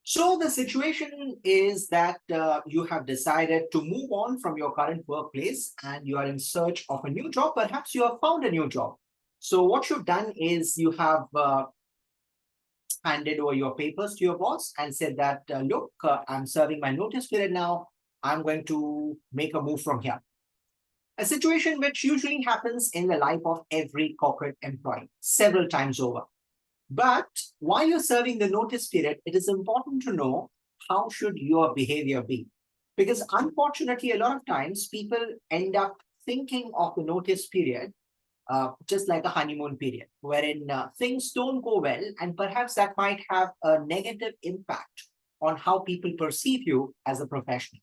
So the situation is that you have decided to move on from your current workplace and you are in search of a new job. Perhaps you have found a new job. So what you've done is you have handed over your papers to your boss and said that, look, I'm serving my notice period now. I'm going to make a move from here. A situation which usually happens in the life of every corporate employee several times over. But while you're serving the notice period, it is important to know how should your behavior be. Because unfortunately, a lot of times people end up thinking of the notice period just like a honeymoon period, wherein things don't go well, and perhaps that might have a negative impact on how people perceive you as a professional.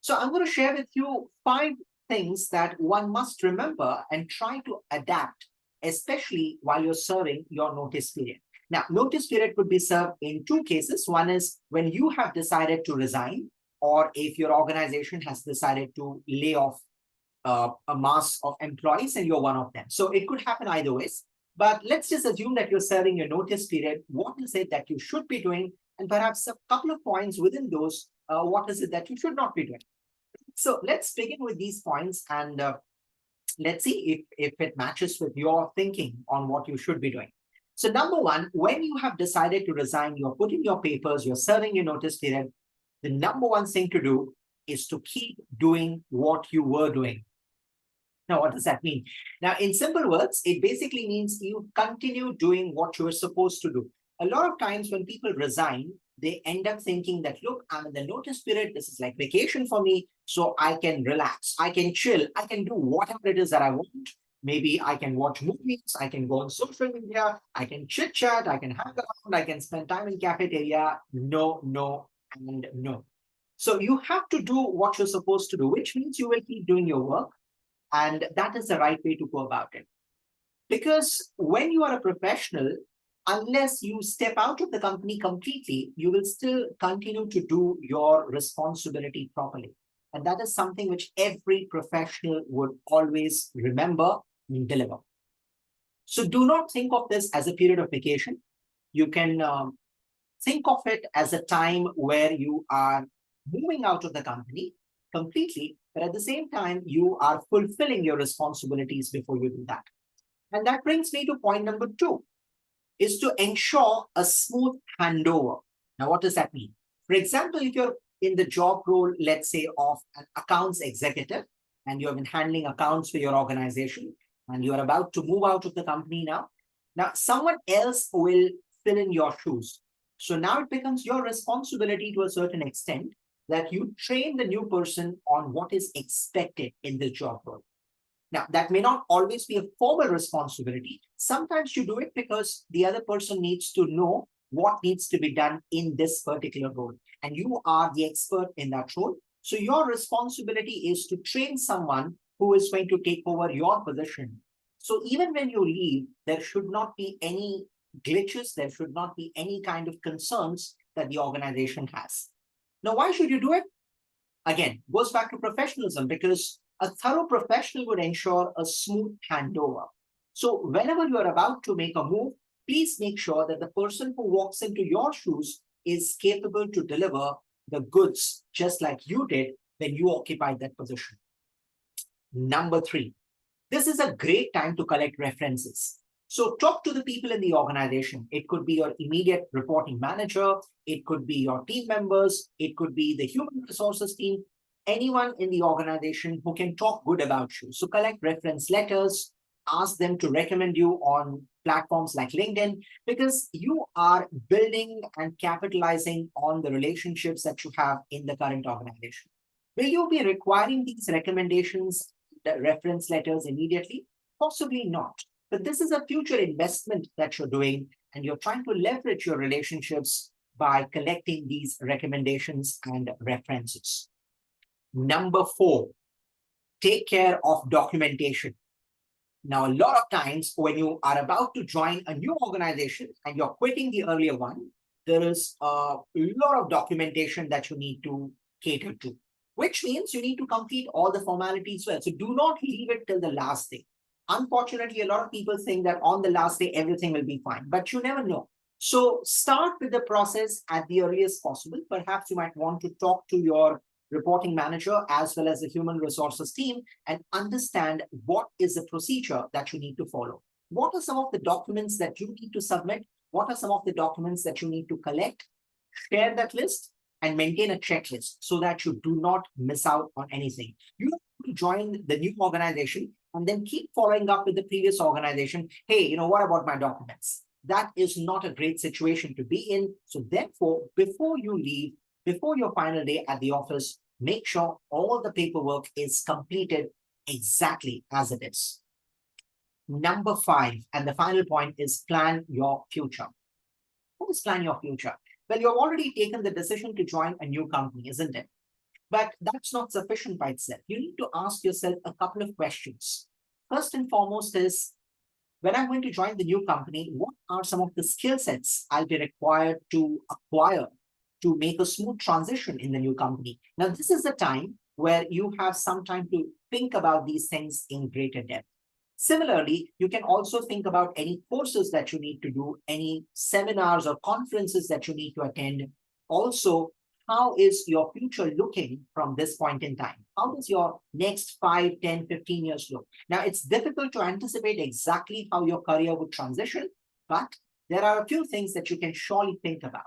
So I'm going to share with you 5 things that one must remember and try to adapt, especially while you're serving your notice period. Now, notice period could be served in 2 cases. One is when you have decided to resign, or if your organization has decided to lay off a mass of employees and you're one of them. So it could happen either ways. But let's just assume that you're serving your notice period. What is it that you should be doing? And perhaps a couple of points within those, what is it that you should not be doing? So let's begin with these points and let's see if it matches with your thinking on what you should be doing. So number one, when you have decided to resign, you're putting your papers, you're serving your notice period, the number one thing to do is to keep doing what you were doing. Now, what does that mean? Now, in simple words, it basically means you continue doing what you were supposed to do. A lot of times when people resign, they end up thinking that, look, I'm in the notice period. This is like vacation for me. So I can relax. I can chill. I can do whatever it is that I want. Maybe I can watch movies. I can go on social media. I can chit chat. I can hang around. I can spend time in cafeteria. No, no, and no. So you have to do what you're supposed to do, which means you will keep doing your work. And that is the right way to go about it. Because when you are a professional, unless you step out of the company completely, you will still continue to do your responsibility properly. And that is something which every professional would always remember and deliver. So do not think of this as a period of vacation. You can think of it as a time where you are moving out of the company completely, but at the same time, you are fulfilling your responsibilities before you do that. And that brings me to point number 2, is to ensure a smooth handover. Now, what does that mean? For example, if you're in the job role, let's say, of an accounts executive, and you have been handling accounts for your organization, and you're about to move out of the company now, someone else will fill in your shoes. So now it becomes your responsibility to a certain extent that you train the new person on what is expected in the job role. Now, that may not always be a formal responsibility. Sometimes you do it because the other person needs to know what needs to be done in this particular role. And you are the expert in that role. So your responsibility is to train someone who is going to take over your position. So even when you leave, there should not be any glitches. There should not be any kind of concerns that the organization has. Now, why should you do it? Again, goes back to professionalism, because a thorough professional would ensure a smooth handover. So whenever you are about to make a move, please make sure that the person who walks into your shoes is capable to deliver the goods just like you did when you occupied that position. Number 3, this is a great time to collect references. So talk to the people in the organization. It could be your immediate reporting manager. It could be your team members. It could be the human resources team, anyone in the organization who can talk good about you. So collect reference letters, ask them to recommend you on platforms like LinkedIn, because you are building and capitalizing on the relationships that you have in the current organization. Will you be requiring these recommendations, the reference letters immediately? Possibly not. But this is a future investment that you're doing, and you're trying to leverage your relationships by collecting these recommendations and references. Number 4, take care of documentation. Now, a lot of times when you are about to join a new organization and you're quitting the earlier one, there is a lot of documentation that you need to cater to, which means you need to complete all the formalities well. So do not leave it till the last day. Unfortunately, a lot of people think that on the last day, everything will be fine, but you never know. So start with the process at the earliest possible. Perhaps you might want to talk to your reporting manager as well as the human resources team and understand what is the procedure that you need to follow. What are some of the documents that you need to submit? What are some of the documents that you need to collect? Share that list and maintain a checklist so that you do not miss out on anything. You have to join the new organization and then keep following up with the previous organization. Hey, what about my documents? That is not a great situation to be in. So therefore, before you leave, before your final day at the office, make sure all the paperwork is completed exactly as it is. Number 5, and the final point is plan your future. What is plan your future? Well, you've already taken the decision to join a new company, isn't it? But that's not sufficient by itself. You need to ask yourself a couple of questions. First and foremost is, when I'm going to join the new company, what are some of the skill sets I'll be required to acquire to make a smooth transition in the new company? Now, this is the time where you have some time to think about these things in greater depth. Similarly, you can also think about any courses that you need to do, any seminars or conferences that you need to attend. Also, how is your future looking from this point in time? How does your next 5, 10, 15 years look? Now, it's difficult to anticipate exactly how your career would transition, but there are a few things that you can surely think about.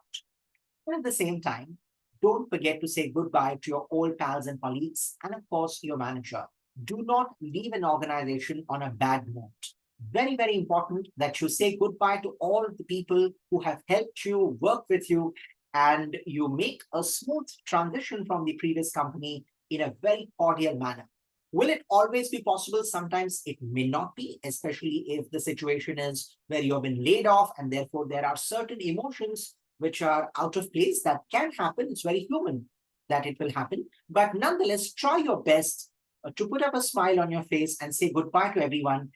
And at the same time, don't forget to say goodbye to your old pals and colleagues, and of course, your manager. Do not leave an organization on a bad note. Very, very important that you say goodbye to all the people who have helped you, work with you, and you make a smooth transition from the previous company in a very cordial manner. Will it always be possible? Sometimes it may not be, especially if the situation is where you have been laid off and therefore there are certain emotions which are out of place. That can happen. It's very human that it will happen. But nonetheless, try your best to put up a smile on your face and say goodbye to everyone,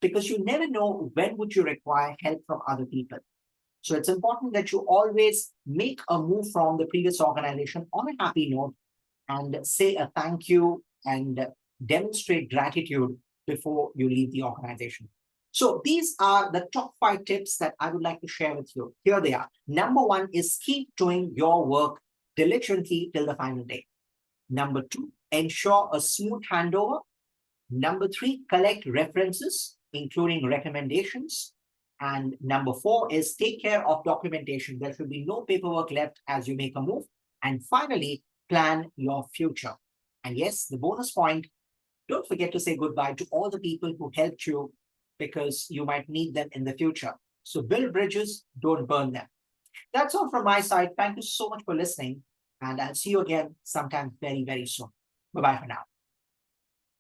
because you never know when would you require help from other people. So it's important that you always make a move from the previous organization on a happy note and say a thank you and demonstrate gratitude before you leave the organization. So these are the top 5 tips that I would like to share with you. Here they are. Number 1 is keep doing your work diligently till the final day. Number 2, ensure a smooth handover. Number 3, collect references, including recommendations. And number 4 is take care of documentation. There should be no paperwork left as you make a move. And finally, plan your future. And yes, the bonus point, don't forget to say goodbye to all the people who helped you, because you might need them in the future. So build bridges, don't burn them. That's all from my side. Thank you so much for listening. And I'll see you again sometime very, very soon. Bye-bye for now.